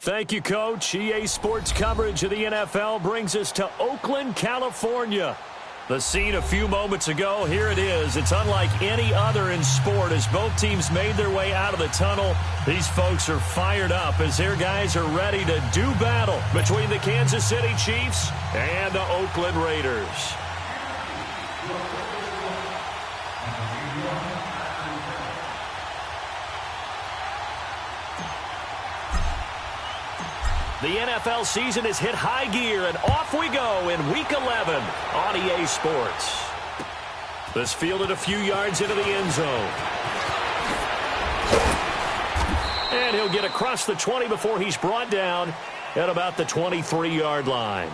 Thank you, Coach. EA Sports coverage of the NFL brings us to Oakland, California. The scene a few moments ago, here it is. It's unlike any other in sport as both teams made their way out of the tunnel. These folks are fired up as their guys are ready to do battle between the Kansas City Chiefs and the Oakland Raiders. The NFL season has hit high gear, and off we go in Week 11 on EA Sports. This fielded a few yards into the end zone. And he'll get across the 20 before he's brought down at about the 23-yard line.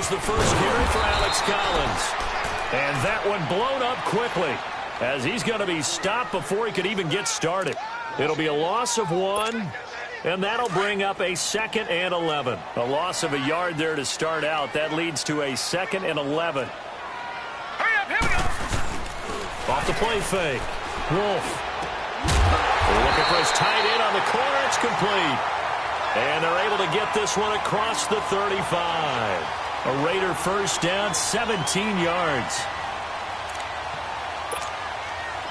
The first carry for Alex Collins. And that one blown up quickly as he's going to be stopped before he could even get started. It'll be a loss of 1, and that'll bring up a 2nd and 11. A loss of a yard there to start out. That leads to a 2nd and 11. Hurry up, here we go. Off the play fake. Wolf. Looking for his tight end on the corner. It's complete. And they're able to get this one across the 35. A Raider first down, 17 yards.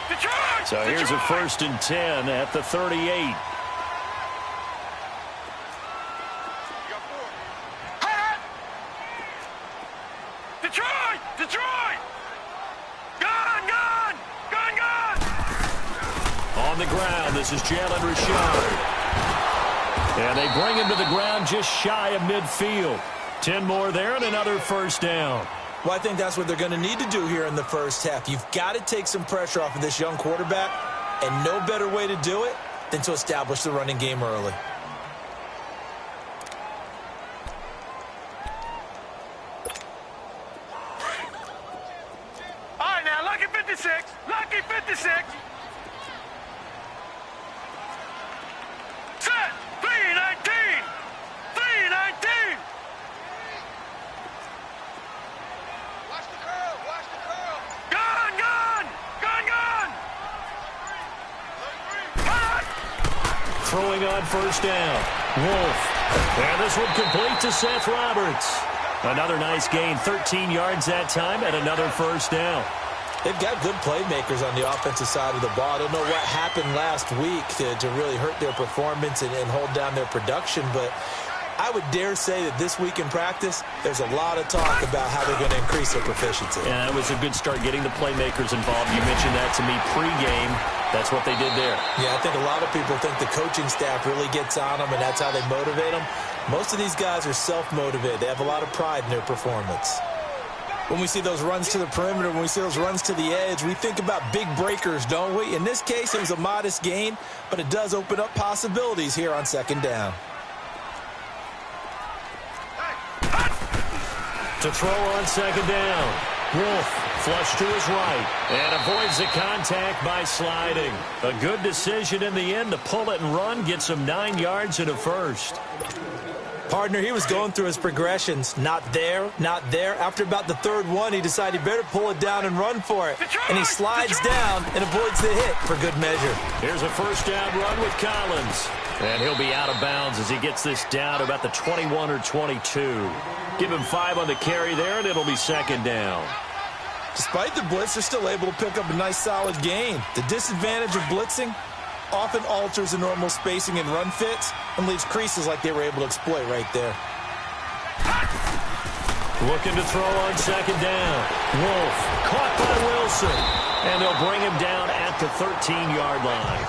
Detroit! So here's a 1st and 10 at the 38. Detroit! Detroit! Gone! Gone! Gone! Gone! On the ground, this is Jalen Richard. And they bring him to the ground just shy of midfield. 10 more there and another first down. Well, I think that's what they're going to need to do here in the first half. You've got to take some pressure off of this young quarterback, and no better way to do it than to establish the running game early. All right, now, lucky 56. Lucky 56. Set. 319. 319. Throwing on first down. Wolf. And this one complete to Seth Roberts. Another nice gain. 13 yards that time and another first down. They've got good playmakers on the offensive side of the ball. I don't know what happened last week to really hurt their performance and hold down their production, but I would dare say that this week in practice, there's a lot of talk about how they're going to increase their proficiency. Yeah, that was a good start getting the playmakers involved. You mentioned that to me pregame. That's what they did there. Yeah, I think a lot of people think the coaching staff really gets on them, and that's how they motivate them. Most of these guys are self-motivated. They have a lot of pride in their performance. When we see those runs to the perimeter, when we see those runs to the edge, we think about big breakers, don't we? In this case, it was a modest gain, but it does open up possibilities here on 2nd down. To throw on 2nd down. Wolf flush to his right and avoids the contact by sliding. A good decision in the end to pull it and run, gets him 9 yards and a first. Partner, he was going through his progressions. Not there, not there. After about the 3rd one, he decided he better pull it down and run for it. And he slides down and avoids the hit for good measure. Here's a first down run with Collins. And he'll be out of bounds as he gets this down to about the 21 or 22. Give him 5 on the carry there, and it'll be 2nd down. Despite the blitz, they're still able to pick up a nice solid gain. The disadvantage of blitzing often alters the normal spacing and run fits and leaves creases like they were able to exploit right there. Looking to throw on 2nd down. Wolf caught by Wilson. And they'll bring him down at the 13-yard line.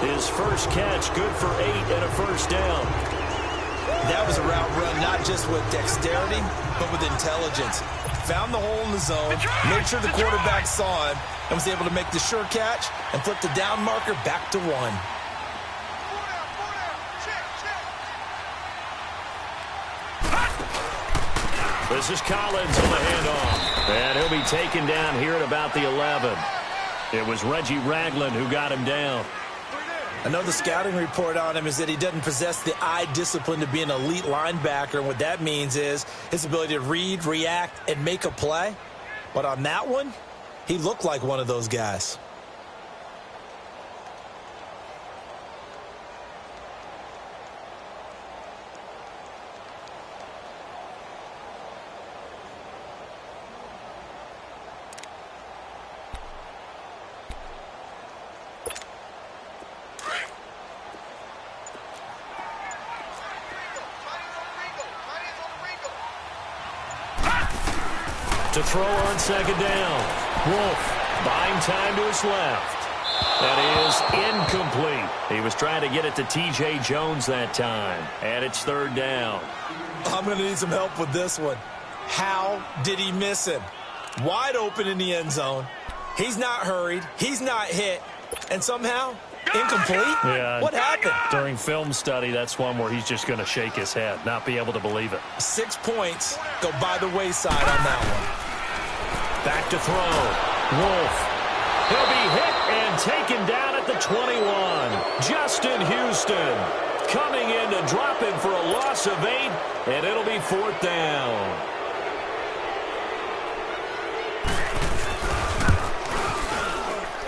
His first catch, good for 8 and a first down. That was a route run not just with dexterity, but with intelligence. Found the hole in the zone, made sure the quarterback saw him, and was able to make the sure catch and flip the down marker back to 1. This is Collins on the handoff. And he'll be taken down here at about the 11. It was Reggie Ragland who got him down. I know the scouting report on him is that he doesn't possess the eye discipline to be an elite linebacker. And what that means is his ability to read, react, and make a play. But on that one, he looked like one of those guys. To throw on second down. Wolf buying time to his left. That is incomplete. He was trying to get it to TJ Jones that time. And it's third down. I'm going to need some help with this one. How did he miss him? Wide open in the end zone. He's not hurried. He's not hit. And somehow, incomplete? Yeah. What happened? During film study, that's one where he's just going to shake his head, not be able to believe it. 6 points go by the wayside on that one. Back to throw. Wolf. He'll be hit and taken down at the 21. Justin Houston coming in to drop him for a loss of 8, and it'll be fourth down.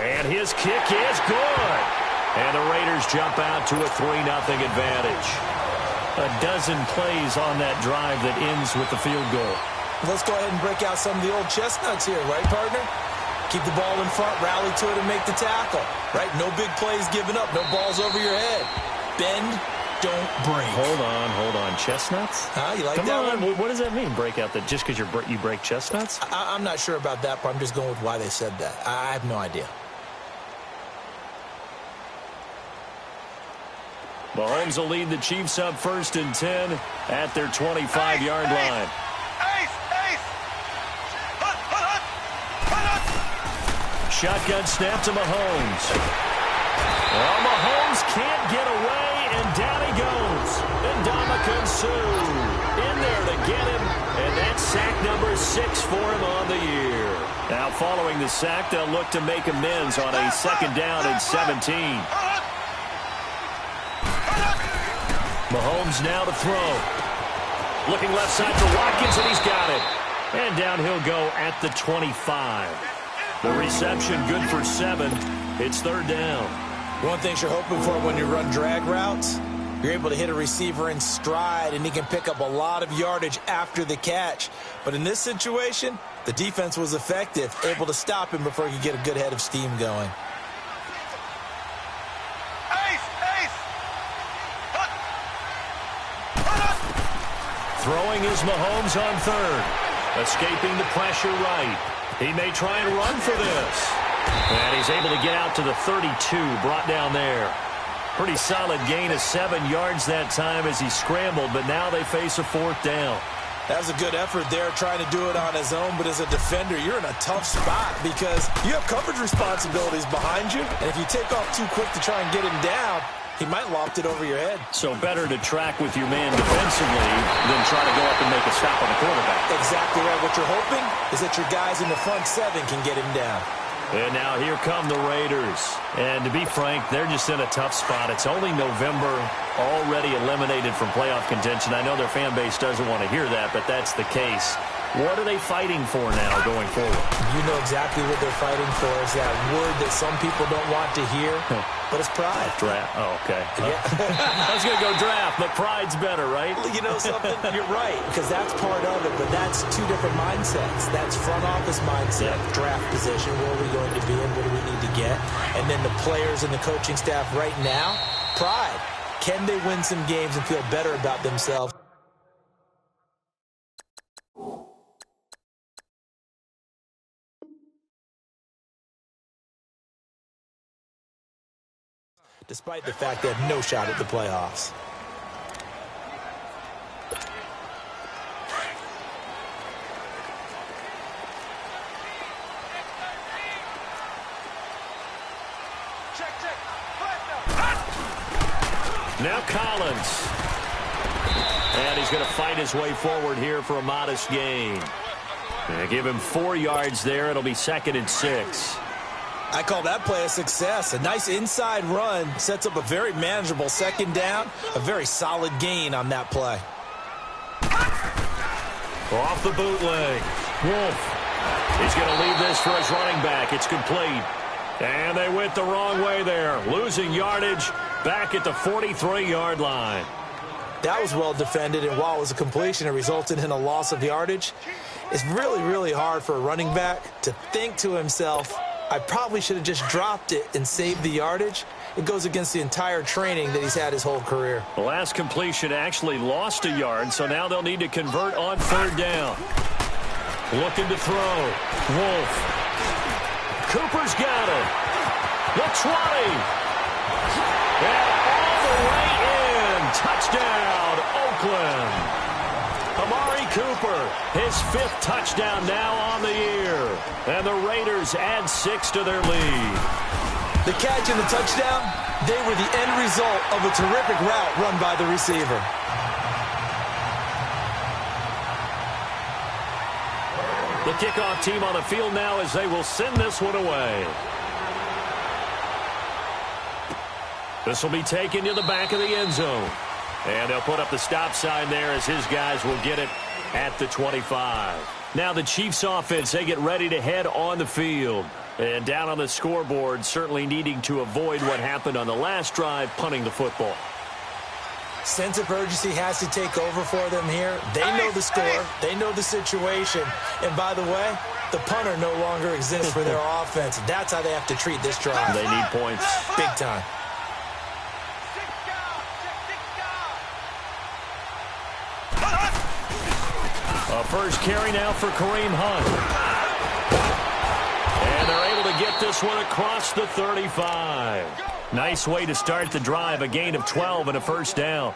And his kick is good. And the Raiders jump out to a 3-0 advantage. A dozen plays on that drive that ends with the field goal. Let's go ahead and break out some of the old chestnuts here, right, partner? Keep the ball in front, rally to it, and make the tackle, right? No big plays given up, no balls over your head. Bend, don't break. Hold on. Chestnuts? You like Come that on. one? What does that mean, break out that just because you break chestnuts? I'm not sure about that, but I'm just going with why they said that. I have no idea. Mahomes will lead the Chiefs up 1st and 10 at their 25-yard line. Shotgun snap to Mahomes. Well, Mahomes can't get away, and down he goes. Ndamukong Suh in there to get him, and that's sack number 6 for him on the year. Now, following the sack, they'll look to make amends on a 2nd down and 17. Mahomes now to throw. Looking left side for Watkins, and he's got it. And down he'll go at the 25. The reception good for 7. It's 3rd down. One thing you're hoping for when you run drag routes, you're able to hit a receiver in stride, and he can pick up a lot of yardage after the catch. But in this situation, the defense was effective, able to stop him before he could get a good head of steam going. Throwing is Mahomes on 3rd. Escaping the pressure right. He may try and run for this. And he's able to get out to the 32, brought down there. Pretty solid gain of 7 yards that time as he scrambled, but now they face a 4th down. That was a good effort there, trying to do it on his own, but as a defender, you're in a tough spot because you have coverage responsibilities behind you, and if you take off too quick to try and get him down, he might loft it over your head. So better to track with your man defensively than try to go up and make a stop on the quarterback. Exactly right. What you're hoping is that your guys in the front 7 can get him down. And now here come the Raiders. And to be frank, they're just in a tough spot. It's only November, already eliminated from playoff contention. I know their fan base doesn't want to hear that, but that's the case. What are they fighting for now going forward? You know exactly what they're fighting for. Is that word that some people don't want to hear, but it's pride. Draft. Oh, okay. Yeah. I was going to go draft, but pride's better, right? You know something? You're right, because that's part of it, but that's 2 different mindsets. That's front office mindset, draft position, where are we going to be and what do we need to get? And then the players and the coaching staff right now, pride. Can they win some games and feel better about themselves? Despite the fact they have no shot at the playoffs. Now Collins. And he's going to fight his way forward here for a modest gain. Give him 4 yards there. It'll be 2nd and 6. I call that play a success. A nice inside run sets up a very manageable 2nd down. A very solid gain on that play. Off the bootleg. Wolf. He's going to leave this for his running back. It's complete. And they went the wrong way there. Losing yardage back at the 43-yard line. That was well defended, and while it was a completion, it resulted in a loss of yardage. It's really, really hard for a running back to think to himself, I probably should have just dropped it and saved the yardage. It goes against the entire training that he's had his whole career. The last completion actually lost a yard, so now they'll need to convert on 3rd down. Looking to throw. Wolf. Cooper's got it. The 20. And all the way in. Touchdown, Oakland. Amari Cooper, his 5th touchdown now on the year. And the Raiders add 6 to their lead. The catch and the touchdown, they were the end result of a terrific route run by the receiver. The kickoff team on the field now as they will send this one away. This will be taken to the back of the end zone. And they'll put up the stop sign there as his guys will get it at the 25. Now the Chiefs offense, they get ready to head on the field. And down on the scoreboard, certainly needing to avoid what happened on the last drive, punting the football. Sense of urgency has to take over for them here. They know the score. They know the situation. And by the way, the punter no longer exists for their offense. That's how they have to treat this drive. They need points. Big time. A first carry now for Kareem Hunt. And they're able to get this one across the 35. Nice way to start the drive, a gain of 12 and a first down.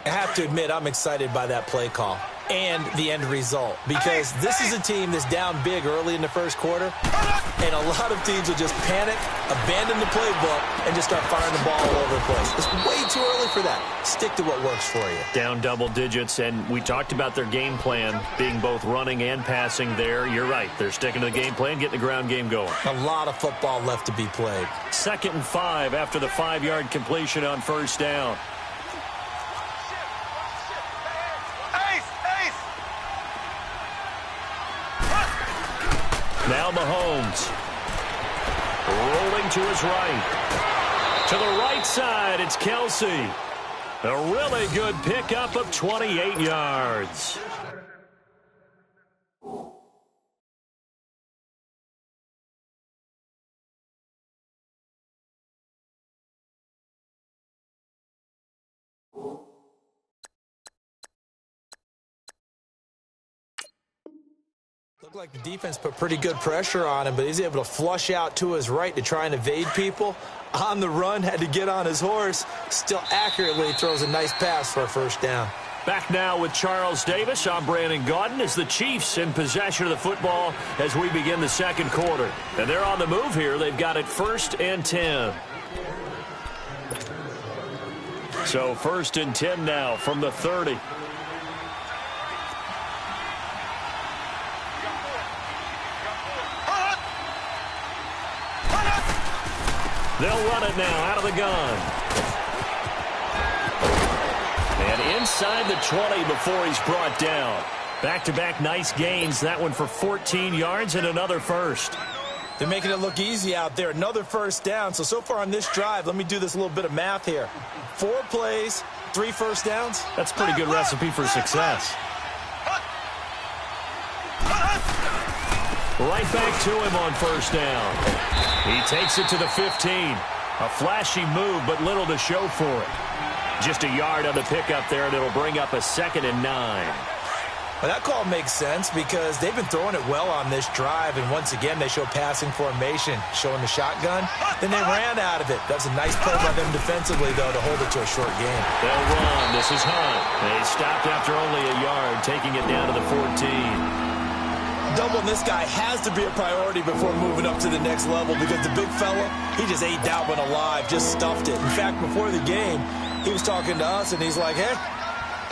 I have to admit, I'm excited by that play call and the end result, because this is a team that's down big early in the first quarter, and a lot of teams will just panic, abandon the playbook, and just start firing the ball all over the place. It's way too early for that. Stick to what works for you. Down double digits, and we talked about their game plan being both running and passing there. You're right. They're sticking to the game plan, getting the ground game going. A lot of football left to be played. 2nd and 5 after the 5-yard completion on first down. Now Mahomes. Rolling to his right. To the right side, it's Kelsey. A really good pickup of 28 yards. Looked like the defense put pretty good pressure on him, but he's able to flush out to his right to try and evade people. On the run, had to get on his horse. Still accurately throws a nice pass for a first down. Back now with Charles Davis. I'm Brandon Gaudin as the Chiefs in possession of the football as we begin the second quarter. And they're on the move here. They've got it 1st and 10. So 1st and 10 now from the 30. They'll run it now out of the gun. And inside the 20 before he's brought down. Back-to-back nice gains. That one for 14 yards and another first. They're making it look easy out there. Another first down. So far on this drive, let me do this little bit of math here. 4 plays, 3 first downs. That's a pretty good recipe for success. Right back to him on first down. He takes it to the 15. A flashy move, but little to show for it. Just a yard on the pickup there, and it'll bring up a 2nd and 9. Well, that call makes sense because they've been throwing it well on this drive, and once again, they show passing formation, showing the shotgun. Then they ran out of it. That was a nice play by them defensively, though, to hold it to a short game. They'll run. This is Hunt. They stopped after only a yard, taking it down to the 14. Doubling this guy has to be a priority before moving up to the next level because the big fella, he just ate that one alive, just stuffed it. In fact, before the game, he was talking to us, and he's like, hey,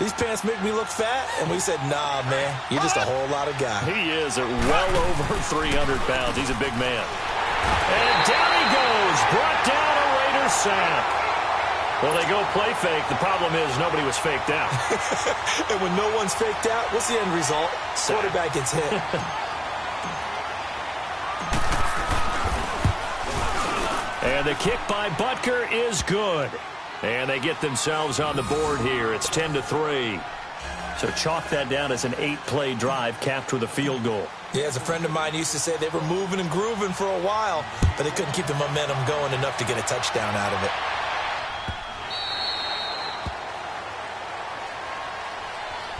these pants make me look fat? And we said, nah, man, you're just a whole lot of guy. He is at well over 300 pounds. He's a big man. And down he goes. Brought down a Raiders sack. Well, they go play fake. The problem is nobody was faked out. And when no one's faked out, what's the end result? Quarterback gets hit. And the kick by Butker is good. And they get themselves on the board here. It's 10-3. So chalk that down as an 8-play drive capped with a field goal. Yeah, as a friend of mine used to say, they were moving and grooving for a while, but they couldn't keep the momentum going enough to get a touchdown out of it.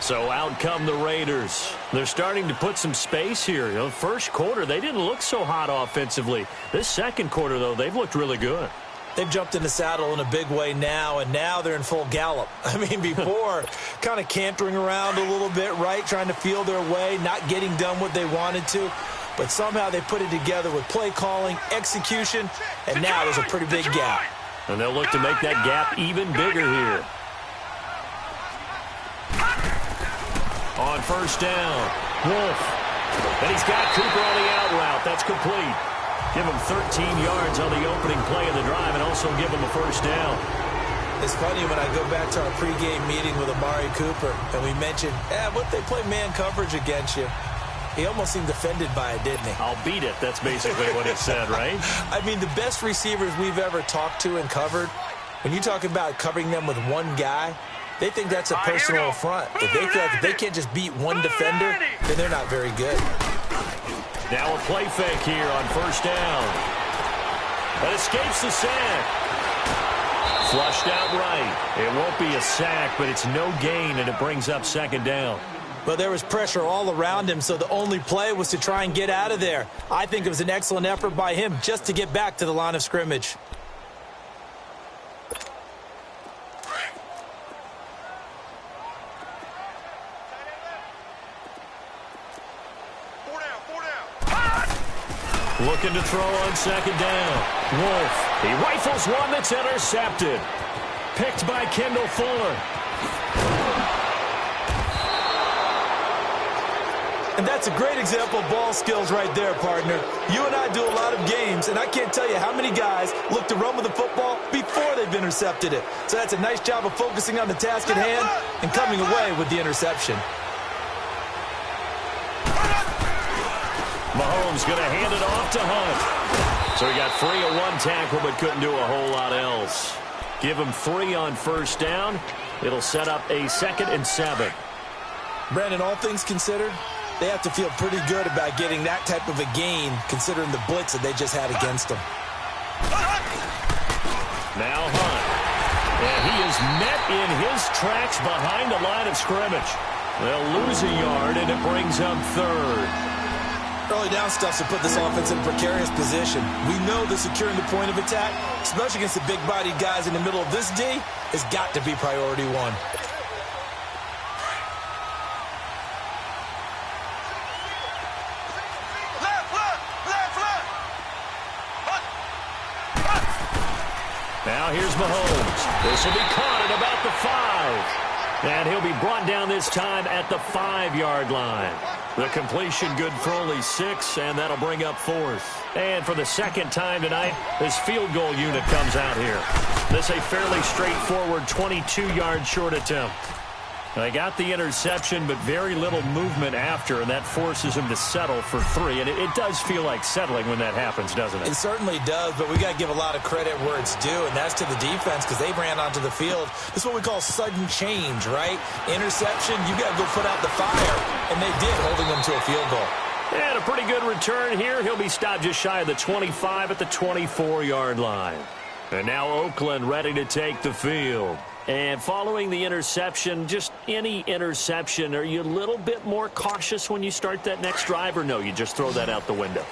So out come the Raiders. They're starting to put some space here. You know, first quarter, they didn't look so hot offensively. This second quarter, though, they've looked really good. They've jumped in the saddle in a big way now, and now they're in full gallop. I mean, before, kind of cantering around a little bit, right, trying to feel their way, not getting done what they wanted to. But somehow they put it together with play calling, execution, and now there's a pretty big gap. And they'll look to make that gap even bigger here. On first down, Wolf. And he's got Cooper on the out route. That's complete. Give him 13 yards on the opening play of the drive and also give him a first down. It's funny when I go back to our pregame meeting with Amari Cooper and we mentioned, what if they play man coverage against you? He almost seemed offended by it, didn't he? I'll beat it. That's basically what he said, right? I mean, the best receivers we've ever talked to and covered, when you talk about covering them with one guy, they think that's a personal affront. If they feel like if they can't just beat one defender, then they're not very good. Now a play fake here on first down. That escapes the sack. Flushed out right. It won't be a sack, but it's no gain, and it brings up second down. Well, there was pressure all around him, so the only play was to try and get out of there. I think it was an excellent effort by him just to get back to the line of scrimmage. Looking to throw on second down. Wolf. He rifles one that's intercepted. Picked by Kendall Fuller. And that's a great example of ball skills right there, partner. You and I do a lot of games, and I can't tell you how many guys look to run with the football before they've intercepted it. So that's a nice job of focusing on the task at hand and coming away with the interception. Mahomes going to hand it off to Hunt. So he got 3 on one tackle, but couldn't do a whole lot else. Give him 3 on first down. It'll set up a 2nd and 7. Brandon, all things considered, they have to feel pretty good about getting that type of a gain, considering the blitz that they just had against them. Now Hunt. And he is met in his tracks behind the line of scrimmage. They'll lose a yard, and it brings up 3rd. Early down stuff to put this offense in a precarious position. We know that securing the point of attack, especially against the big-bodied guys in the middle of this D, has got to be priority 1. Now here's Mahomes. This will be caught at about the 5. And he'll be brought down this time at the 5-yard line. The completion good for only 6, and that'll bring up 4th. And for the second time tonight, his field goal unit comes out here. This a fairly straightforward 22-yard short attempt. They got the interception, but very little movement after, and that forces him to settle for 3. And it does feel like settling when that happens, doesn't it? It certainly does, but we got to give a lot of credit where it's due, and that's to the defense because they ran onto the field. This is what we call sudden change, right? Interception, you got to go put out the fire, and they did, holding them to a field goal. And a pretty good return here. He'll be stopped just shy of the 25 at the 24-yard line. And now Oakland ready to take the field. And following the interception, just any interception, are you a little bit more cautious when you start that next drive, or no, you just throw that out the window?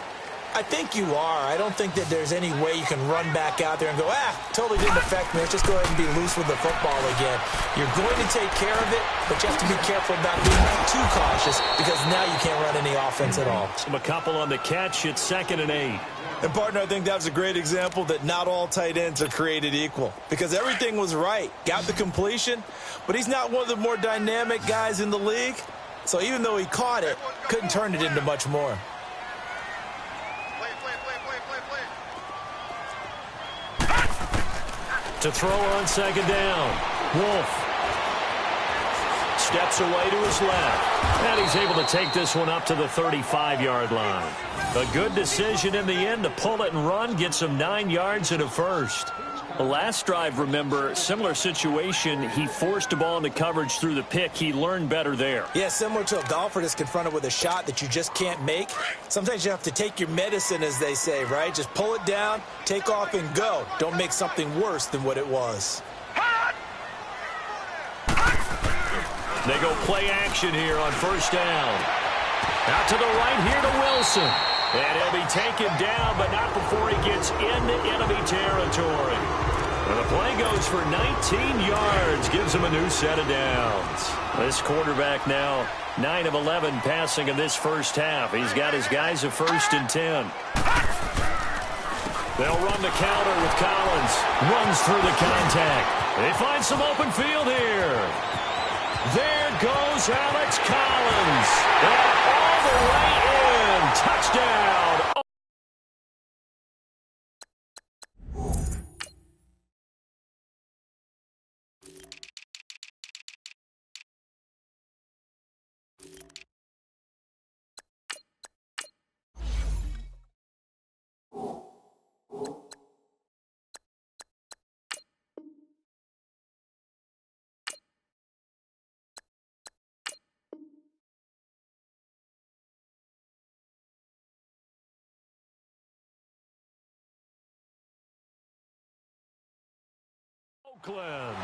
I think you are. I don't think that there's any way you can run back out there and go, totally didn't affect me. Let's just go ahead and be loose with the football again. You're going to take care of it, but you have to be careful about being too cautious because now you can't run any offense at all. A couple on the catch. It's 2nd and 8. And, partner, I think that's a great example that not all tight ends are created equal because everything was right. Got the completion, but he's not one of the more dynamic guys in the league. So even though he caught it, couldn't turn it into much more. To throw on 2nd down. Wolf steps away to his left. And he's able to take this one up to the 35-yard line. A good decision in the end to pull it and run. Gets him 9 yards and a first. The last drive, remember, similar situation. He forced the ball into coverage through the pick. He learned better there. Yeah, similar to a golfer that's confronted with a shot that you just can't make. Sometimes you have to take your medicine, as they say, right? Just pull it down, take off, and go. Don't make something worse than what it was. They go play action here on 1st down. Out to the right here to Wilson. And he'll be taken down, but not before he gets into enemy territory. And the play goes for 19 yards. Gives him a new set of downs. This quarterback now 9 of 11 passing in this first half. He's got his guys a 1st and 10. They'll run the counter with Collins. Runs through the contact. They find some open field here. There goes Alex Collins. And all the way in. Touchdown. Oakland.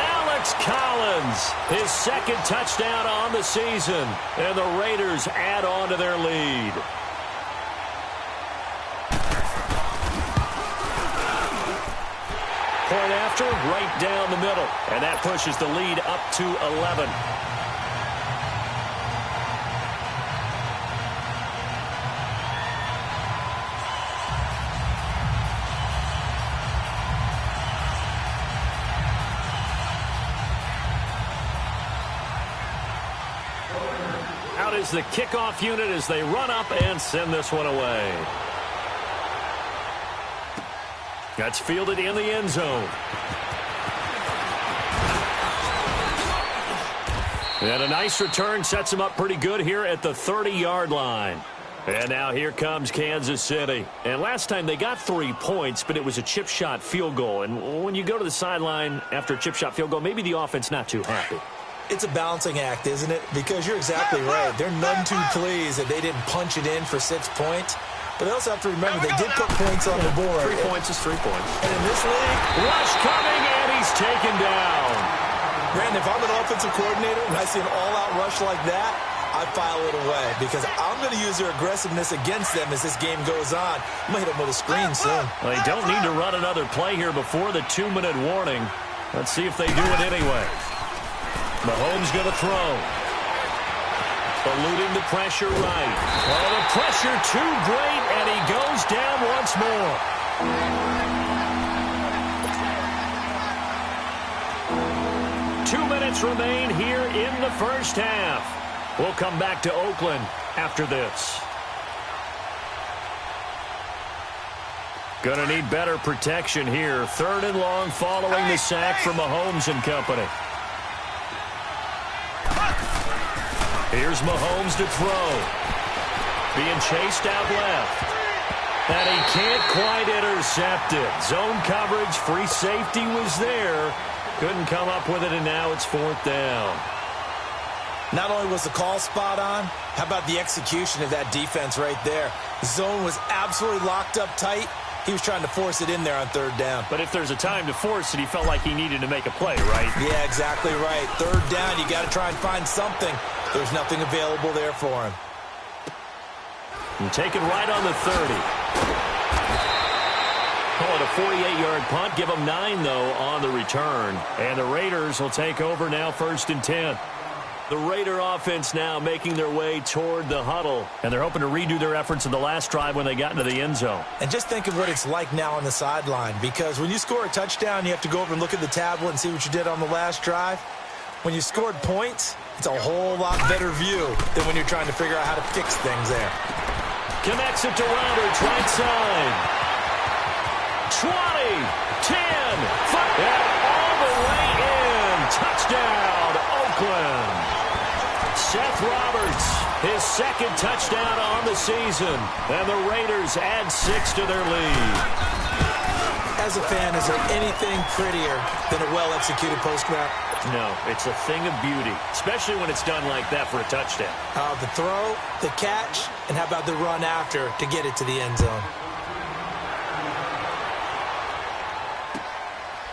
Alex Collins, his 2nd touchdown on the season, and the Raiders add on to their lead. Point after, right down the middle, and that pushes the lead up to 11. Out is the kickoff unit as they run up and send this one away. That's fielded in the end zone. And a nice return sets him up pretty good here at the 30-yard line. And now here comes Kansas City. And last time they got 3 points, but it was a chip shot field goal. And when you go to the sideline after a chip shot field goal, maybe the offense not too happy. It's a balancing act, isn't it? Because you're exactly right. They're none too pleased that they didn't punch it in for 6 points. But they also have to remember they did put points on the board. 3 points is 3 points. And in this league, rush coming, and he's taken down. Brandon, if I'm an offensive coordinator and I see an all-out rush like that, I file it away because I'm going to use their aggressiveness against them as this game goes on. I'm going to hit them with a screen soon. Well, they don't need to run another play here before the 2-minute warning. Let's see if they do it anyway. Mahomes going to throw. Eluding the pressure right. Oh, the pressure too great, and he goes down once more. 2 minutes remain here in the first half. We'll come back to Oakland after this. Gonna need better protection here. 3rd and long following the sack from Mahomes and company. Here's Mahomes to throw. Being chased out left. And he can't quite intercept it. Zone coverage, free safety was there. Couldn't come up with it, and now it's 4th down. Not only was the call spot on, how about the execution of that defense right there? Zone was absolutely locked up tight. He was trying to force it in there on 3rd down. But if there's a time to force it, he felt like he needed to make a play, right? Yeah, exactly right. 3rd down, you got to try and find something. There's nothing available there for him. And taken right on the 30. Call it a 48-yard punt. Give them 9, though, on the return. And the Raiders will take over now 1st and 10. The Raider offense now making their way toward the huddle. And they're hoping to redo their efforts in the last drive when they got into the end zone. And just think of what it's like now on the sideline. Because when you score a touchdown, you have to go over and look at the tablet and see what you did on the last drive. When you scored points, it's a whole lot better view than when you're trying to figure out how to fix things there. Connects it to Roberts, right side. 20, 10, 5, and all the way in. Touchdown, Oakland. Seth Roberts, his 2nd touchdown on the season. And the Raiders add 6 to their lead. As a fan, is there anything prettier than a well-executed post route? No, it's a thing of beauty, especially when it's done like that for a touchdown. The throw, the catch, and how about the run after to get it to the end zone?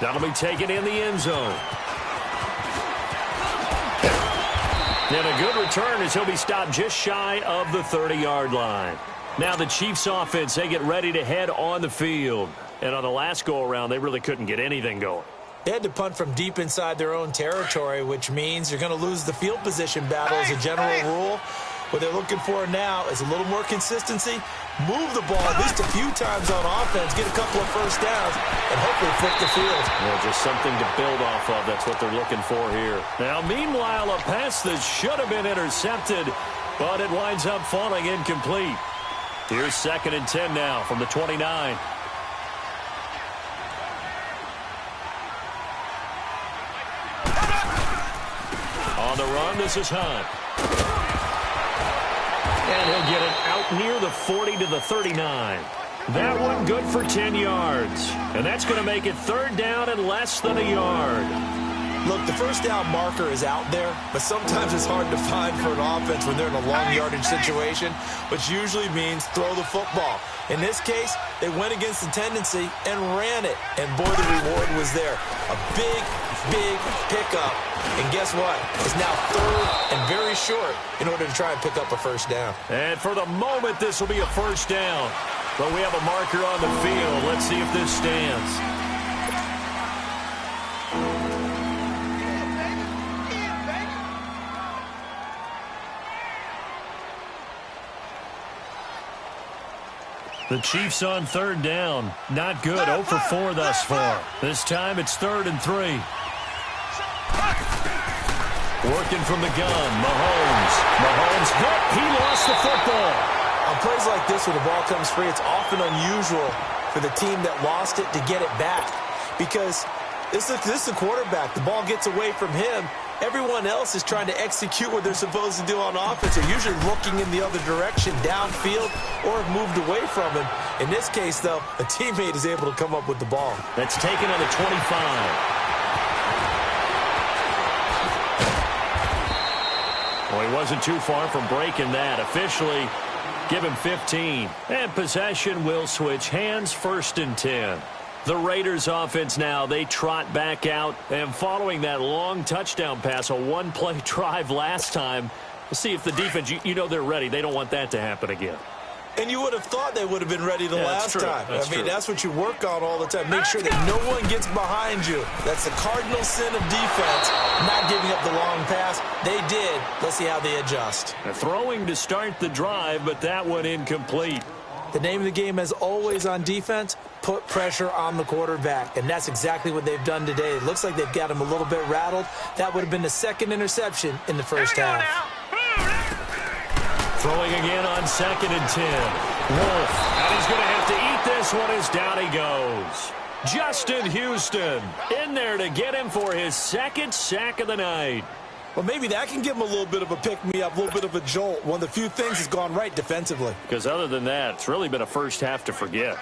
That'll be taken in the end zone. And a good return as he'll be stopped just shy of the 30-yard line. Now the Chiefs offense, they get ready to head on the field. And on the last go-around, they really couldn't get anything going. They had to punt from deep inside their own territory, which means you're going to lose the field position battle as a general rule. What they're looking for now is a little more consistency, move the ball at least a few times on offense, get a couple of first downs, and hopefully flip the field. Well, just something to build off of. That's what they're looking for here. Now, meanwhile, a pass that should have been intercepted, but it winds up falling incomplete. Here's 2nd and 10 now from the 29. On the run, this is Hunt. And he'll get it out near the 40 to the 39. That one good for 10 yards. And that's going to make it 3rd down and less than a yard. Look, the first down marker is out there, but sometimes it's hard to find for an offense when they're in a long yardage situation, which usually means throw the football. In this case, they went against the tendency and ran it. And boy, the reward was there. A big pickup. And guess what? It's now 3rd and very short in order to try and pick up a first down. And for the moment, this will be a first down. But we have a marker on the field. Let's see if this stands. The Chiefs on 3rd down. Not good. 0 for 4 thus far. This time it's 3rd and 3. Working from the gun. Mahomes hit. He lost the football. On plays like this, when the ball comes free, it's often unusual for the team that lost it to get it back. Because this is the quarterback. The ball gets away from him. Everyone else is trying to execute what they're supposed to do on offense. They're usually looking in the other direction, downfield, or have moved away from him. In this case, though, a teammate is able to come up with the ball. That's taken on the 25. Well, he wasn't too far from breaking that. Officially, give him 15. And possession will switch hands, 1st and 10. The Raiders offense now, they trot back out. And following that long touchdown pass, a one-play drive last time, let's see if the defense, you know they're ready. They don't want that to happen again. And you would have thought they would have been ready the last time. That's what you work on all the time. Make sure that no one gets behind you. That's the cardinal sin of defense, not giving up the long pass. They did. Let's see how they adjust. They're throwing to start the drive, but that one incomplete. The name of the game, as always on defense, put pressure on the quarterback. And that's exactly what they've done today. It looks like they've got him a little bit rattled. That would have been the 2nd interception in the first half. Throwing again on 2nd and 10. Wolf, and he's going to have to eat this one as down he goes. Justin Houston in there to get him for his 2nd sack of the night. Well, maybe that can give him a little bit of a pick-me-up, a little bit of a jolt. One of the few things has gone right defensively. Because other than that, it's really been a first half to forget.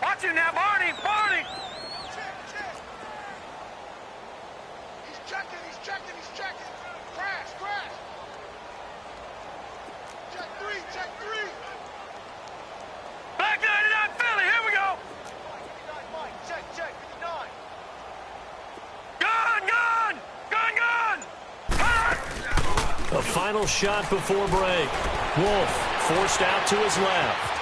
Watch it now, Barney! He's checking. Crash. Check three. Back 99 Philly, here we go! Check, 59. Gun! A final shot before break. Wolf forced out to his left.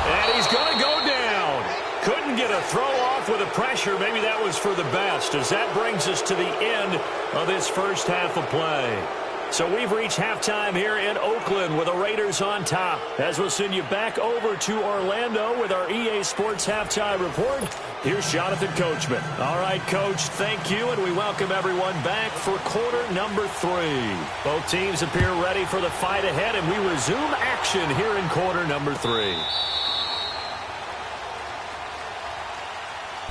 And he's going to go down. Couldn't get a throw off with the pressure. Maybe that was for the best, as that brings us to the end of this first half of play. So we've reached halftime here in Oakland with the Raiders on top. As we'll send you back over to Orlando with our EA Sports Halftime Report, here's Jonathan Coachman. All right, Coach, thank you, and we welcome everyone back for quarter number 3. Both teams appear ready for the fight ahead, and we resume action here in quarter number 3.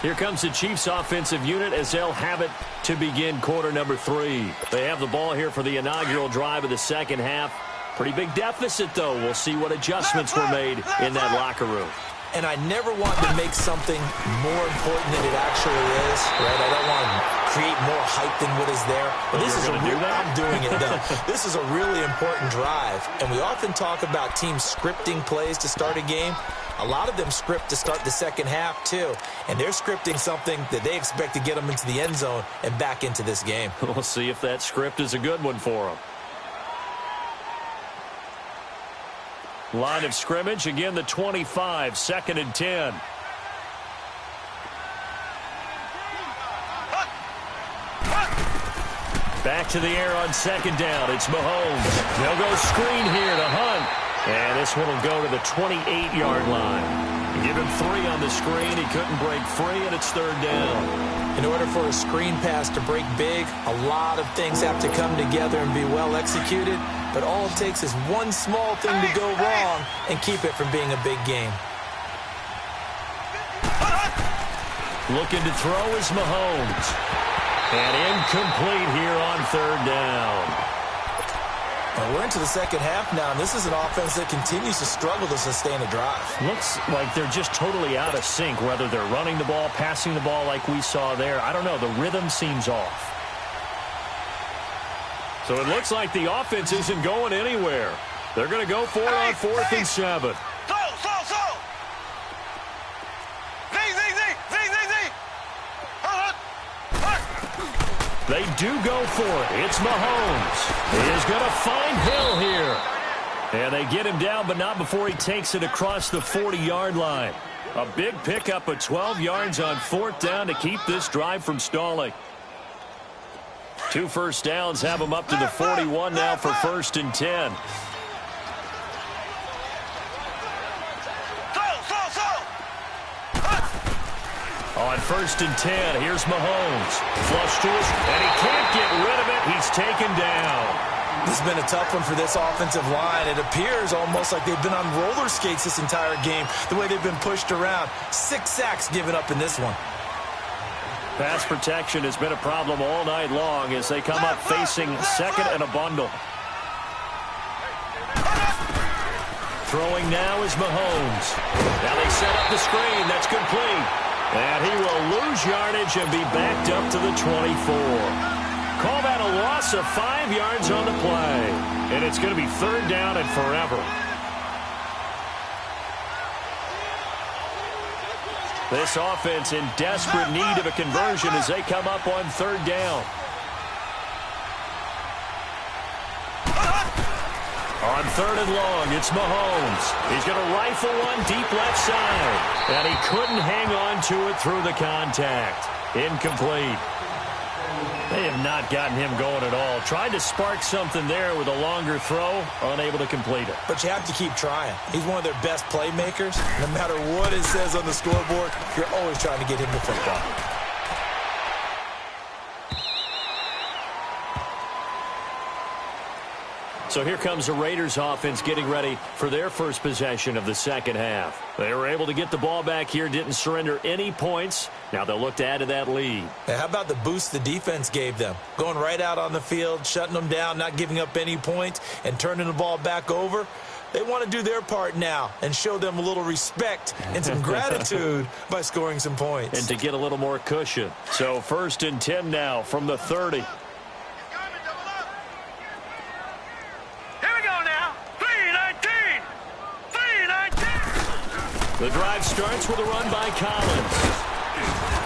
Here comes the Chiefs offensive unit as they'll have it to begin quarter number 3. They have the ball here for the inaugural drive of the second half. Pretty big deficit, though. We'll see what adjustments were made in that locker room. And I never want to make something more important than it actually is, right? I don't want to create more hype than what is there. But this is a real, I'm doing it, though. This is a really important drive. And we often talk about teams scripting plays to start a game. A lot of them script to start the second half, too. And they're scripting something that they expect to get them into the end zone and back into this game. We'll see if that script is a good one for them. Line of scrimmage, again, the 25, 2nd and 10. Back to the air on 2nd down. It's Mahomes. They'll go screen here to Hunt. And this one will go to the 28-yard line. Give him 3 on the screen. He couldn't break free, and it's 3rd down. In order for a screen pass to break big, a lot of things have to come together and be well executed. But all it takes is one small thing to go wrong and keep it from being a big game. Looking to throw is Mahomes. And incomplete here on 3rd down. And we're into the second half now, and this is an offense that continues to struggle to sustain a drive. Looks like they're just totally out of sync, whether they're running the ball, passing the ball like we saw there. I don't know. The rhythm seems off. So it looks like the offense isn't going anywhere. They're going to go for it on 4th and 7. They do go for it. It's Mahomes. He is going to find Hill here. And they get him down, but not before he takes it across the 40-yard line. A big pickup of 12 yards on 4th down to keep this drive from stalling. 2 first downs have him up to the 41 now for 1st and 10. On 1st and 10, here's Mahomes. Flush to us, and he can't get rid of it. He's taken down. This has been a tough one for this offensive line. It appears almost like they've been on roller skates this entire game, the way they've been pushed around. 6 sacks given up in this one. Pass protection has been a problem all night long as they come up facing 2nd and a bundle. Throwing now is Mahomes. Now they set up the screen. That's complete. And he will lose yardage and be backed up to the 24. Call that a loss of 5 yards on the play. And it's going to be 3rd down and forever. This offense in desperate need of a conversion as they come up on 3rd down. On 3rd and long, it's Mahomes. He's going to rifle one deep left side. And he couldn't hang on to it through the contact. Incomplete. They have not gotten him going at all. Tried to spark something there with a longer throw, unable to complete it. But you have to keep trying. He's one of their best playmakers. No matter what it says on the scoreboard, you're always trying to get him the football. So here comes the Raiders offense getting ready for their first possession of the second half. They were able to get the ball back here, didn't surrender any points. Now they'll look to add to that lead. Now, how about the boost the defense gave them? Going right out on the field, shutting them down, not giving up any points, and turning the ball back over. They want to do their part now and show them a little respect and some gratitude by scoring some points. And to get a little more cushion. So 1st and 10 now from the 30. The drive starts with a run by Collins.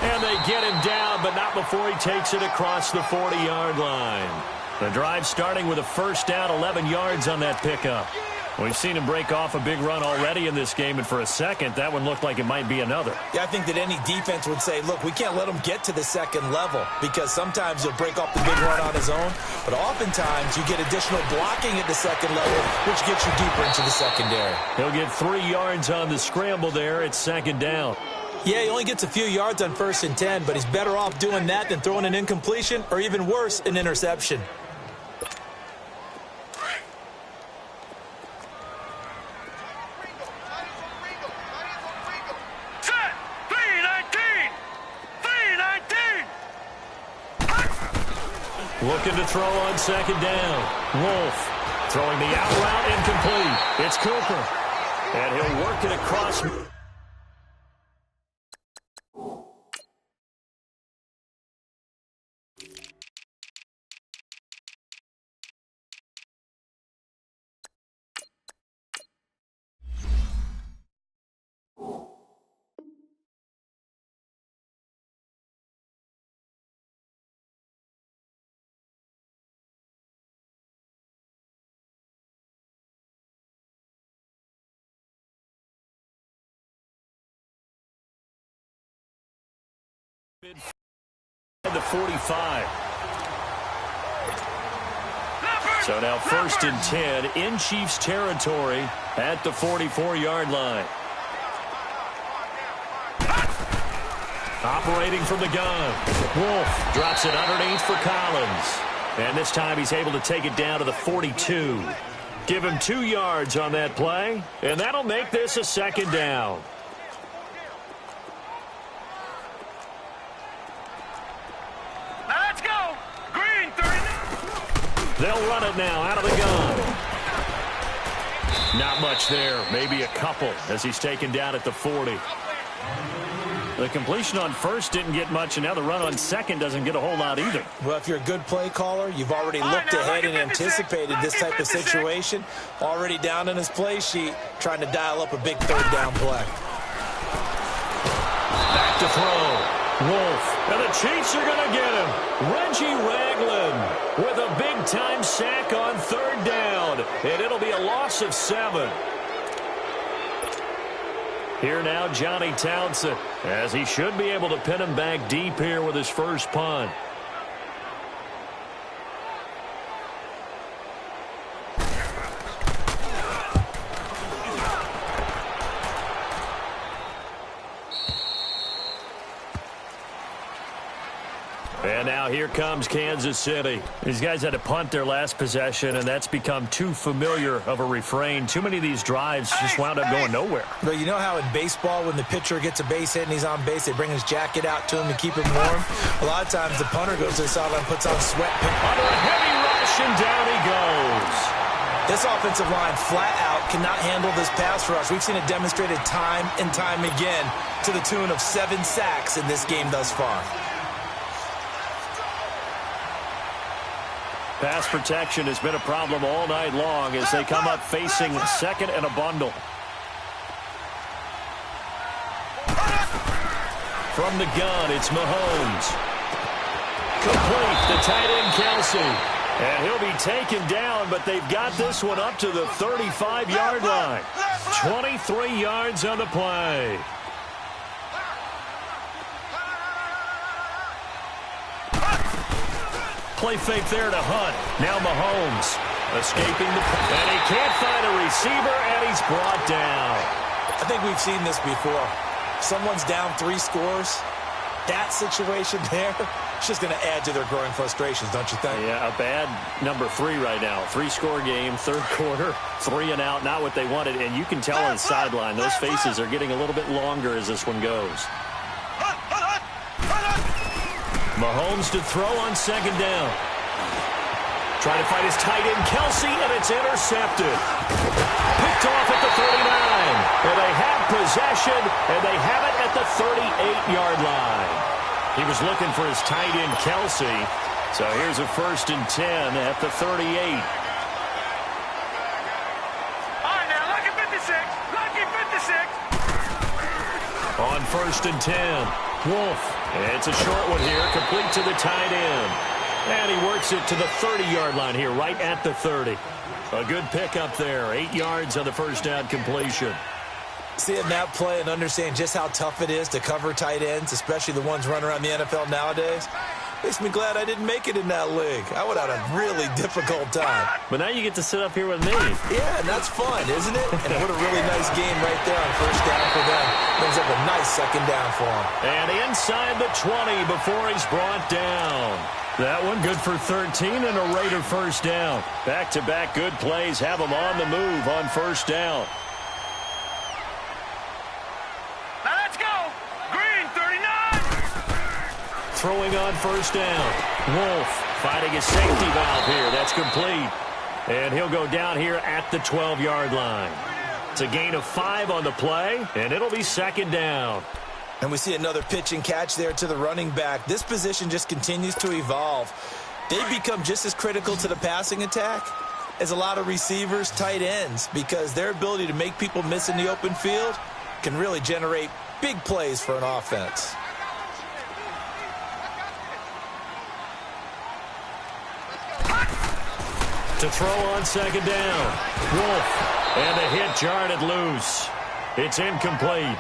And they get him down, but not before he takes it across the 40-yard line. The drive starting with a 1st down, 11 yards on that pickup. We've seen him break off a big run already in this game, and for a second, that one looked like it might be another. Yeah, I think that any defense would say, look, we can't let him get to the second level because sometimes he'll break off the big run on his own, but oftentimes you get additional blocking at the second level, which gets you deeper into the secondary. He'll get 3 yards on the scramble there. It's second down. Yeah, he only gets a few yards on 1st and 10, but he's better off doing that than throwing an incompletion or even worse, an interception. Looking to throw on second down. Wolf throwing the out route incomplete. It's Cooper. And he'll work it across. The 45. So now 1st and 10 in Chiefs territory at the 44-yard line. Operating from the gun. Wolf drops it underneath for Collins. And this time he's able to take it down to the 42. Give him 2 yards on that play, and that'll make this a second down. They'll run it now out of the gun. Not much there. Maybe a couple as he's taken down at the 40. The completion on 1st didn't get much, and now the run on 2nd doesn't get a whole lot either. Well, if you're a good play caller, you've already looked ahead and anticipated this type of situation. Already down in his play sheet, trying to dial up a big 3rd down play. Back to throw. Wolf, and the Chiefs are going to get him. Reggie Ragland with a big-time sack on 3rd down, and it'll be a loss of 7. Here now, Johnny Townsend, as he should be able to pin him back deep here with his first punt. And now here comes Kansas City. These guys had to punt their last possession, and that's become too familiar of a refrain. Too many of these drives just wound up going nowhere. But you know how in baseball, when the pitcher gets a base hit and he's on base, they bring his jacket out to him to keep him warm? A lot of times the punter goes to the sideline, puts on sweatpants. Under a heavy rush, and down he goes. This offensive line flat out cannot handle this pass rush. We've seen it demonstrated time and time again to the tune of 7 sacks in this game thus far. Pass protection has been a problem all night long as they come up facing 2nd and a bundle. From the gun, it's Mahomes. Complete, the tight end Kelsey. And he'll be taken down, but they've got this one up to the 35-yard line. 23 yards on the play. Play fake there to Hunt. Now Mahomes escaping the... And he can't find a receiver, and he's brought down. I think we've seen this before. Someone's down 3 scores. That situation there, it's just going to add to their growing frustrations, don't you think? Yeah, a bad number 3 right now. 3-score game, 3rd quarter, 3 and out, not what they wanted. And you can tell on the sideline, those faces are getting a little bit longer as this one goes. Mahomes to throw on 2nd down. Trying to find his tight end, Kelsey, and it's intercepted. Picked off at the 39. And they have possession, and they have it at the 38-yard line. He was looking for his tight end, Kelsey. So here's a 1st and 10 at the 38. All right, now, lucky 56. Lucky 56. On 1st and 10, Wolf. It's a short one here, complete to the tight end. And he works it to the 30-yard line here, right at the 30. A good pickup there. 8 yards on the first down completion. Seeing that play and understand just how tough it is to cover tight ends, especially the ones running around the NFL nowadays, makes me glad I didn't make it in that league. I would have had a really difficult time. But now you get to sit up here with me. Yeah, and that's fun, isn't it? And what a really nice game right there on first down for them. Brings up a nice second down for him. And inside the 20 before he's brought down. That one good for 13 and a Raider first down. Back-to-back good plays have him on the move on first down. Now let's go. Green, 39. Throwing on first down. Wolf fighting his safety valve here. That's complete. And he'll go down here at the 12-yard line. It's a gain of 5 on the play, and it'll be second down. And we see another pitch and catch there to the running back. This position just continues to evolve. They become just as critical to the passing attack as a lot of receivers, tight ends, because their ability to make people miss in the open field can really generate big plays for an offense. To throw on second down. Wolf. And the hit jarred it loose. It's incomplete.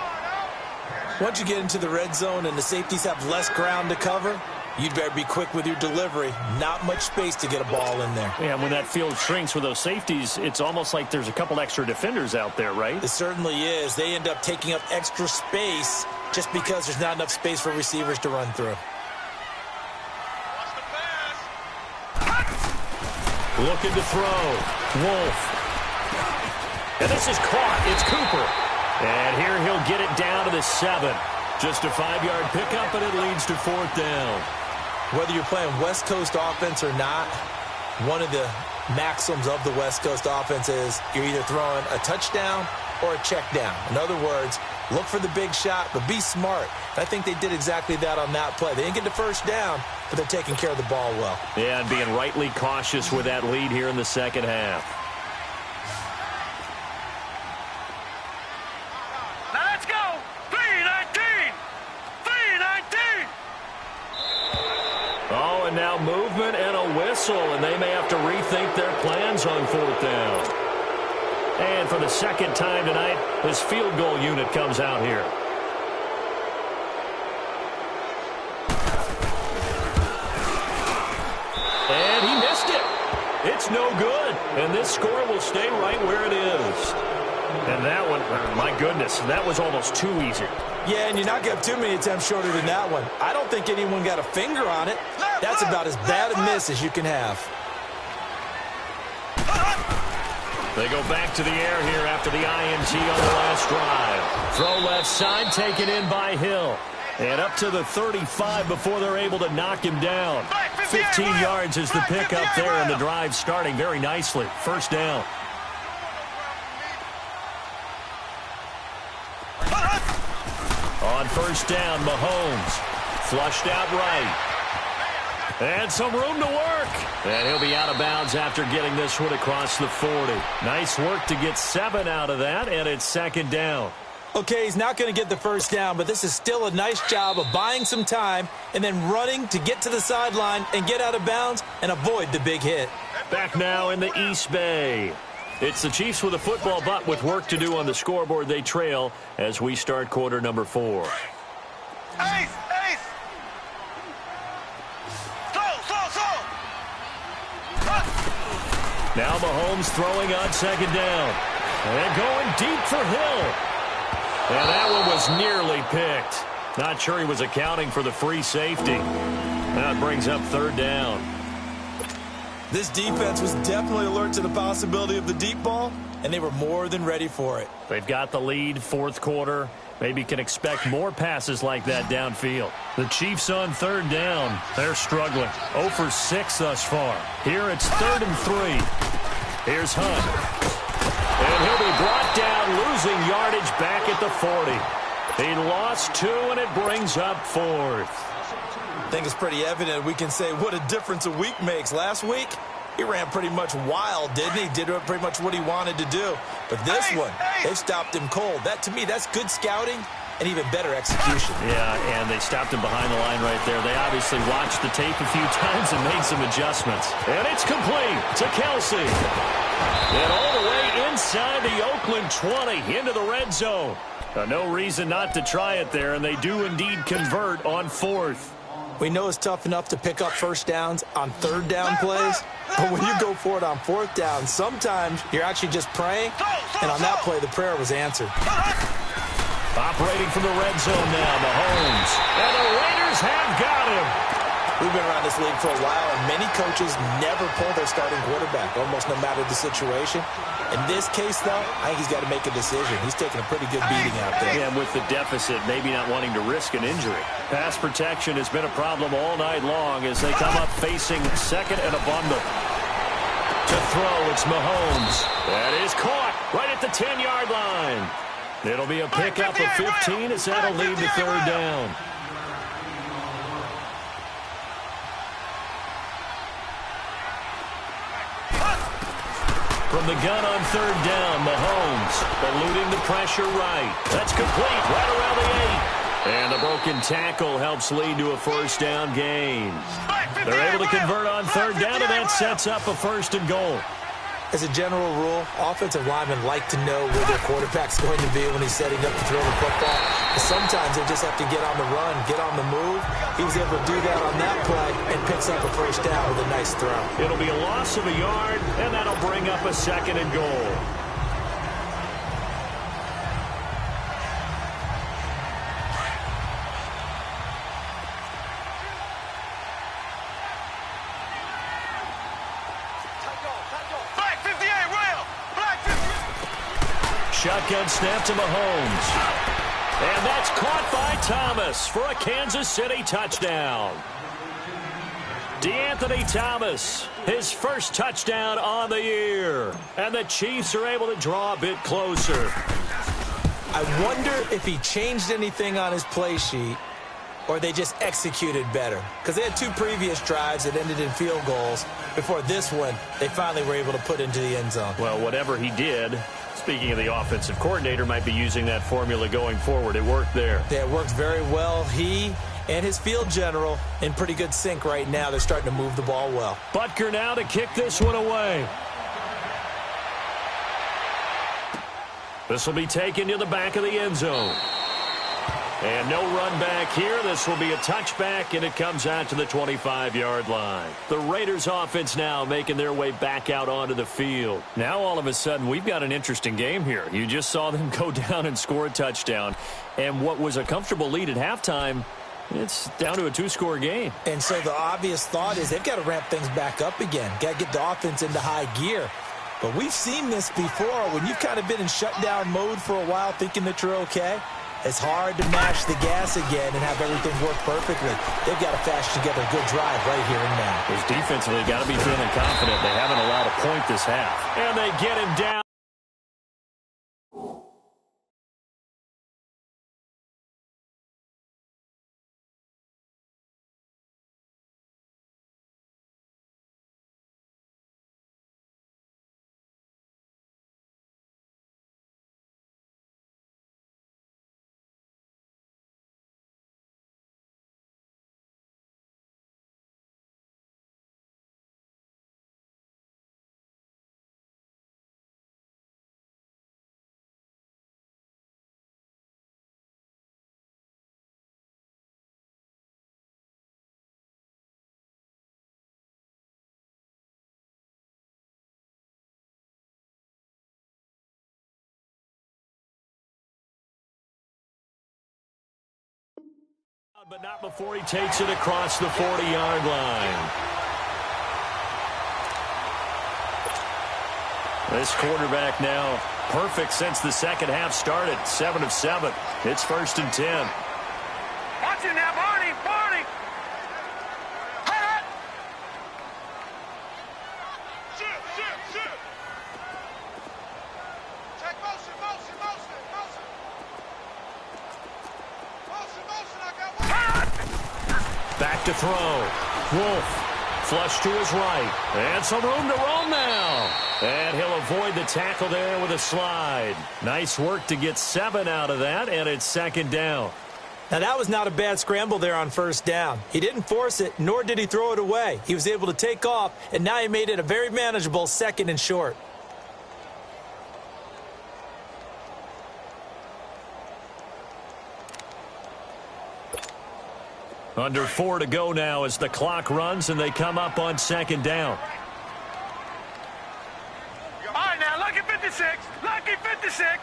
Once you get into the red zone and the safeties have less ground to cover, you'd better be quick with your delivery. Not much space to get a ball in there. Yeah, when that field shrinks with those safeties, it's almost like there's a couple extra defenders out there, right? It certainly is. They end up taking up extra space just because there's not enough space for receivers to run through. Looking to throw. Wolf. And this is caught. It's Cooper. And here he'll get it down to the 7. Just a 5-yard pickup, and it leads to fourth down. Whether you're playing West Coast offense or not, one of the maxims of the West Coast offense is you're either throwing a touchdown or a check down. In other words, look for the big shot, but be smart. I think they did exactly that on that play. They didn't get the first down, but they're taking care of the ball well. Yeah, and being rightly cautious with that lead here in the second half. Now let's go. 319. 319. Oh, and now movement and a whistle, and they may have to rethink their plans on fourth down. And for the second time tonight, this field goal unit comes out here. And he missed it. It's no good. And this score will stay right where it is. And that one, my goodness, that was almost too easy. Yeah, and you're not going to have too many attempts shorter than that one. I don't think anyone got a finger on it. That's about as bad a miss as you can have. They go back to the air here after the INT on the last drive. Throw left side, taken in by Hill. And up to the 35 before they're able to knock him down. 15 yards is the pickup there, and the drive starting very nicely. First down. On first down, Mahomes. Flushed out right. And some room to work. And he'll be out of bounds after getting this one across the 40. Nice work to get 7 out of that, and it's second down. Okay, he's not going to get the first down, but this is still a nice job of buying some time and then running to get to the sideline and get out of bounds and avoid the big hit. Back now in the East Bay. It's the Chiefs with a football, but with work to do on the scoreboard. They trail as we start quarter number 4. Ace! Now Mahomes throwing on second down. And going deep for Hill. And that one was nearly picked. Not sure he was accounting for the free safety. That brings up third down. This defense was definitely alert to the possibility of the deep ball, and they were more than ready for it. They've got the lead, fourth quarter. Maybe can expect more passes like that downfield. The Chiefs on third down. They're struggling. 0 for 6 thus far. Here it's 3rd and 3. Here's Hunt. And he'll be brought down, losing yardage back at the 40. He lost 2, and it brings up 4th. I think it's pretty evident we can say what a difference a week makes. Last week, he ran pretty much wild, didn't he? Did pretty much what he wanted to do. But this one, they stopped him cold. That, to me, that's good scouting and even better execution. Yeah, and they stopped him behind the line right there. They obviously watched the tape a few times and made some adjustments. And it's complete to Kelsey. And all the way inside the Oakland 20 into the red zone. No reason not to try it there, and they do indeed convert on fourth. We know it's tough enough to pick up first downs on third down plays, but when you go for it on fourth down, sometimes you're actually just praying, and on that play, the prayer was answered. Operating from the red zone now, Mahomes. And the Raiders have got him. We've been around this league for a while, and many coaches never pull their starting quarterback, almost no matter the situation. In this case, though, I think he's got to make a decision. He's taking a pretty good beating out there. Yeah, and with the deficit, maybe not wanting to risk an injury. Pass protection has been a problem all night long as they come up facing second and a bundle. To throw, it's Mahomes. That is caught right at the 10-yard line. It'll be a pickup of 15 as that'll lead to third down. From the gun on third down, Mahomes eluding the pressure right. That's complete right around the 8. And a broken tackle helps lead to a first down gain. They're able to convert on third down, and that sets up a first and goal. As a general rule, offensive linemen like to know where their quarterback's going to be when he's setting up to throw the football. But sometimes they just have to get on the run, get on the move. He was able to do that on that play and picks up a first down with a nice throw. It'll be a loss of a yard, and that'll bring up a second and goal. Shotgun snap to Mahomes. And that's caught by Thomas for a Kansas City touchdown. DeAnthony Thomas, his first touchdown on the year. And the Chiefs are able to draw a bit closer. I wonder if he changed anything on his play sheet or they just executed better. Because they had 2 previous drives that ended in field goals. Before this one, they finally were able to put into the end zone. Well, whatever he did, speaking of the offensive coordinator, might be using that formula going forward. It worked there. Yeah, it worked very well. He and his field general in pretty good sync right now. They're starting to move the ball well. Butker now to kick this one away. This will be taken to the back of the end zone. And no run back here. This will be a touchback, and it comes out to the 25-yard line. The Raiders offense now making their way back out onto the field. Now all of a sudden we've got an interesting game here. You just saw them go down and score a touchdown. And what was a comfortable lead at halftime, it's down to a 2-score game. And so the obvious thought is they've got to ramp things back up again. Got to get the offense into high gear. But we've seen this before. When you've kind of been in shutdown mode for a while thinking that you're okay, it's hard to mash the gas again and have everything work perfectly. They've got to flash together a good drive right here and now. Because defensively, got to be feeling confident. They haven't allowed a point this half. And they get him down. But not before he takes it across the 40-yard line. This quarterback now perfect since the second half started. 7 of 7. It's 1st and 10. Watch it now, Barney! Barney! Hot! Shoot! Check motion! Back to throw. Wolf Flush to his right. And some room to roam now. And he'll avoid the tackle there with a slide. Nice work to get 7 out of that, and it's second down. Now, that was not a bad scramble there on first down. He didn't force it, nor did he throw it away. He was able to take off, and now he made it a very manageable 2nd and short. Under 4 to go now as the clock runs, and they come up on second down. All right, now, lucky 56. Lucky 56.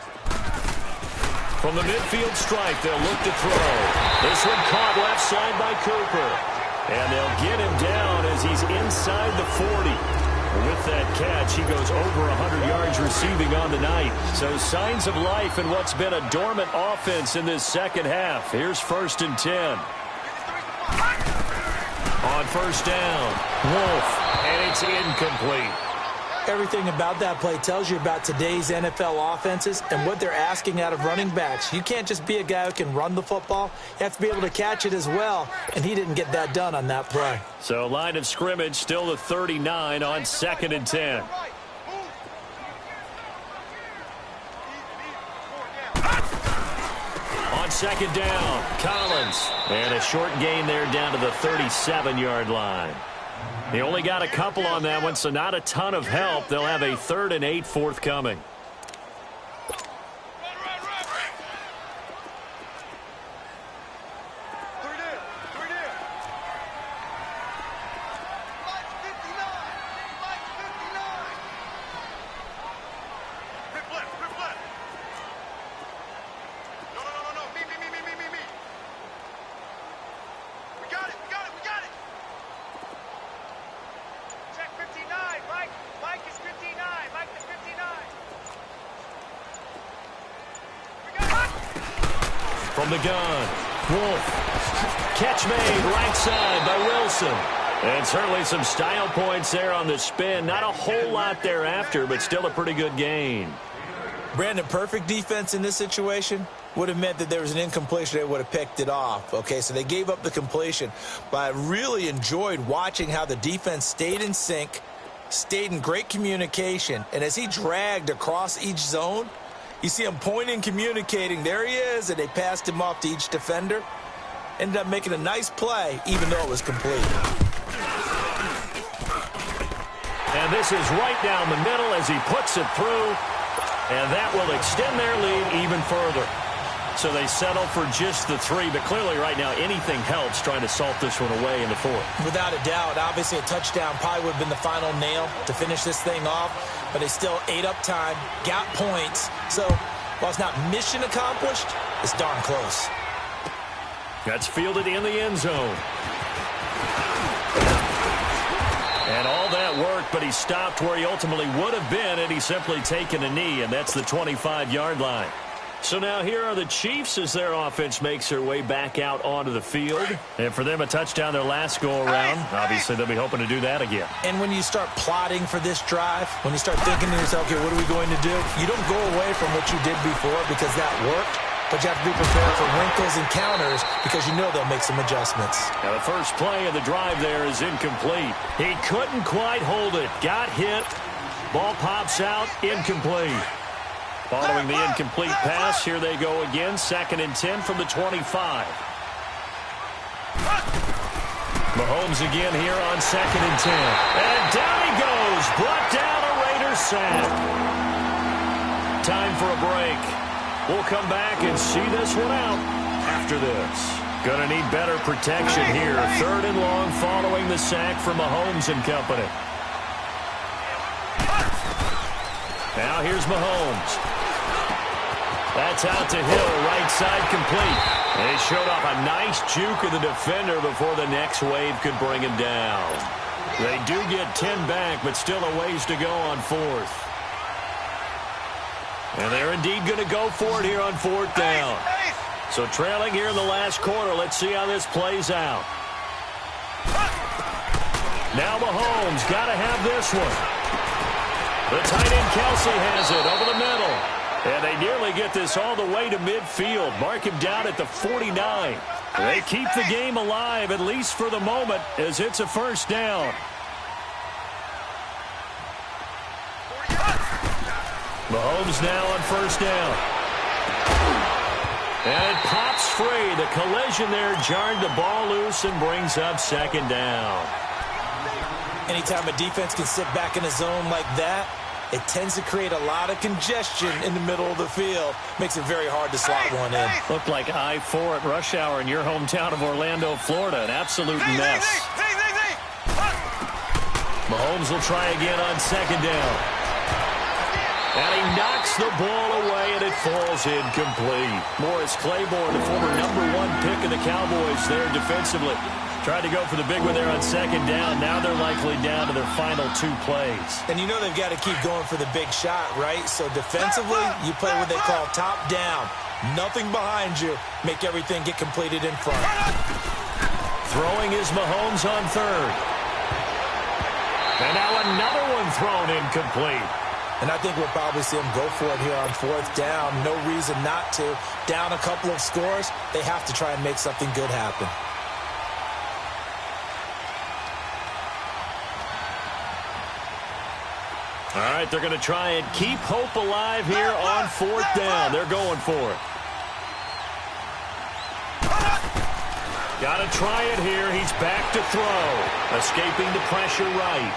From the midfield stripe, they'll look to throw. This one caught left side by Cooper. And they'll get him down as he's inside the 40. With that catch, he goes over 100 yards receiving on the night. So signs of life in what's been a dormant offense in this second half. Here's 1st and 10. On first down, Wolf, and it's incomplete. Everything about that play tells you about today's NFL offenses and what they're asking out of running backs. You can't just be a guy who can run the football. You have to be able to catch it as well, and he didn't get that done on that play. So line of scrimmage still the 39 on 2nd and 10. On second down, Collins. And a short gain there down to the 37-yard line. He only got a couple on that one, so not a ton of help. They'll have a 3rd and 8 forthcoming. From the gun, Wolf. Catch made right side by Wilson. And certainly some style points there on the spin. Not a whole lot thereafter, but still a pretty good gain. Brandon, perfect defense in this situation would have meant that there was an incompletion. They would have picked it off. Okay, so they gave up the completion. But I really enjoyed watching how the defense stayed in sync, stayed in great communication. And as he dragged across each zone, you see him pointing, communicating. There he is, and they passed him off to each defender. Ended up making a nice play, even though it was complete. And this is right down the middle as he puts it through. And that will extend their lead even further. So they settle for just the 3. But clearly right now anything helps trying to salt this one away in the 4th. Without a doubt, obviously a touchdown probably would have been the final nail to finish this thing off. But they still ate up time, got points. So while it's not mission accomplished, it's darn close. That's fielded in the end zone. And all that worked, but he stopped where he ultimately would have been had he simply taken a knee, and that's the 25-yard line. So now here are the Chiefs as their offense makes their way back out onto the field. And for them, a touchdown their last go-around. Obviously, they'll be hoping to do that again. And when you start plotting for this drive, when you start thinking to yourself, okay, what are we going to do? You don't go away from what you did before because that worked. But you have to be prepared for wrinkles and counters because you know they'll make some adjustments. Now the first play of the drive there is incomplete. He couldn't quite hold it. Got hit. Ball pops out. Incomplete. Following the incomplete pass, here they go again. 2nd and 10 from the 25. Mahomes again here on 2nd and 10. And down he goes. Brought down a Raiders sack. Time for a break. We'll come back and see this one out after this. Going to need better protection here. 3rd and long following the sack from Mahomes and company. Now here's Mahomes. That's out to Hill, right side complete. And he showed off a nice juke of the defender before the next wave could bring him down. They do get 10 back, but still a ways to go on 4th. And they're indeed going to go for it here on 4th down. So trailing here in the last quarter. Let's see how this plays out. Now Mahomes got to have this one. The tight end Kelsey has it over the middle. And they nearly get this all the way to midfield. Mark him down at the 49. They keep the game alive, at least for the moment, as it's a first down. Mahomes now on first down. And it pops free. The collision there jarred the ball loose and brings up second down. Anytime a defense can sit back in a zone like that, it tends to create a lot of congestion in the middle of the field. Makes it very hard to slot one in. Looked like I-4 at rush hour in your hometown of Orlando, Florida. An absolute mess. Mahomes will try again on second down. And he knocks the ball away, and it falls incomplete. Morris Claiborne, the former #1 pick of the Cowboys there defensively. Tried to go for the big one there on second down. Now they're likely down to their final 2 plays. And you know they've got to keep going for the big shot, right? So defensively, you play what they call top down. Nothing behind you. Make everything get completed in front. Throwing is Mahomes on third. And now another one thrown incomplete. And I think we'll probably see him go for it here on fourth down. No reason not to. Down a couple of scores, they have to try and make something good happen. All right, they're going to try and keep hope alive here on fourth down. They're going for it. Got to try it here. He's back to throw. Escaping the pressure right.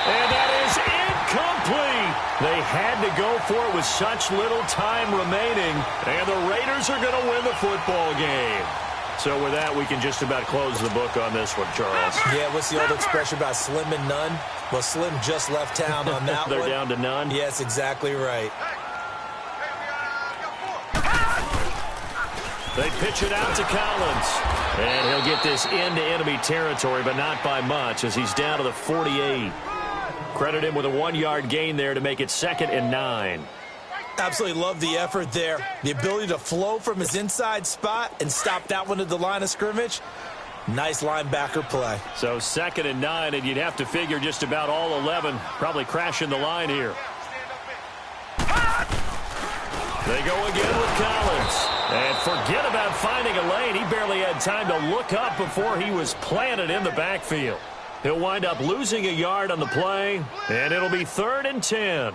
And that is incomplete. They had to go for it with such little time remaining. And the Raiders are going to win the football game. So with that, we can just about close the book on this one, Charles. Yeah, what's the old expression about slim and none? Well, Slim just left town on that They're one. down to none? Yes, exactly right. They pitch it out to Collins. And he'll get this into enemy territory, but not by much, as he's down to the 48. Credit him with a 1-yard gain there to make it 2nd and 9. Absolutely love the effort there. The ability to flow from his inside spot and stop that one at the line of scrimmage. Nice linebacker play. So 2nd and 9, and you'd have to figure just about all 11 probably crashing the line here. They go again with Collins. And forget about finding a lane. He barely had time to look up before he was planted in the backfield. He'll wind up losing a yard on the play, and it'll be 3rd and 10.